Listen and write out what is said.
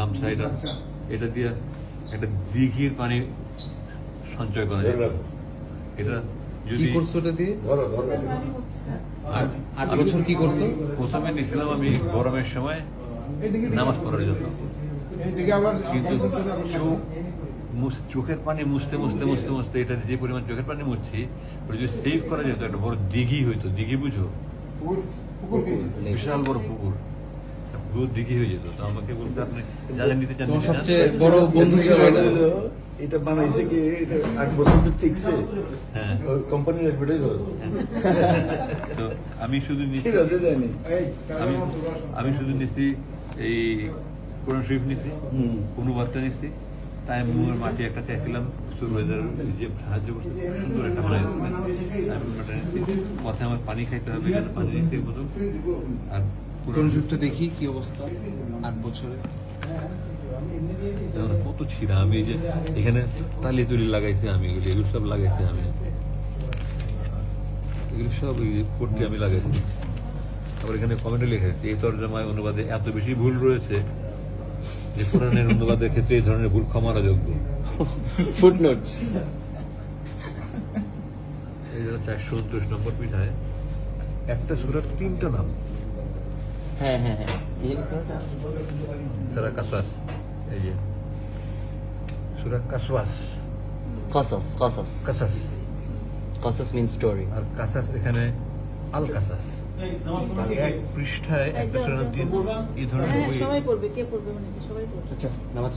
গামছা এটা দিয়ে একটা দিঘির পানি সঞ্চয় করা যায়। এটা যদি করছো ওটা দিয়ে? আর 8 বছর কি করছো? প্রথমে নিয়েছিলাম আমি গরমের সময় নামাজ পড়ার জন্য, কিন্তু চোখের পানি মুছতে মুছতে মুছতে মুছতে এটা যে পরিমাণ চোখের পানি মুছছি ওটা যদি সেভ করা যেত একটা বড় দিঘি হইতো। দিঘি বুঝো? বিশাল বড় পুকুর, পুরো দিঘি হয়ে যেত। তো আমাকে বলতে আপনি যা যা নিতে চান। সবচেয়ে বড় বন্ধু ছিল এটা বানাইছে কি? এটা 8 বছর তো টিকছে। হ্যাঁ, কোম্পানির অ্যাডভার্টাইজ হয়। তো আমি শুধু নিচ্ছি, আমি শুধু নিচ্ছি এই কোরআন শরীফ নিচ্ছি, অনুবাদটা নিচ্ছি, তাইমুর মাটি একটা চাইছিলাম, সুরওয়েদার যে সাহায্য করছে, সুন্দর একটা বানাইছিলেন, তাইমুরটা নিচ্ছি। পথে আমার পানি খাইতে হবে, এখানে পানি নিচ্ছি বোতল। আর কোরআন শরীফটা দেখি কি অবস্থা 8 বছরে। কত ছিঁড়া, আমি যে এখানে তালি তুলি লাগাইছি, আমি এগুলো সব লাগাইছি, আমি এগুলো সব করতে আমি লাগাইছি। আবার এখানে কমেন্টে লিখেছি এই তর্জমায় অনুবাদে এত বেশি ভুল রয়েছে যে কোরআনের অনুবাদের ক্ষেত্রে এই ধরনের ভুল ক্ষমার যোগ্য। ফুটনোটস। এই জন্য 429 নম্বর পৃষ্ঠায় একটা সূরার 3টা নাম। হ্যাঁ হ্যাঁ হ্যাঁ, কি সূরাটা? সূরা কাসাস। এই যে সূরা কাসওয়াস, কাসাস। Qasas means story. আর কাসাস এখানে আল কাসাস। এক পৃষ্ঠায় একটা সূরার 3 এই ধরনের সবাই পড়বে, কে পড়বে মানে কি সবাই পড়বে? আচ্ছা, নামাজ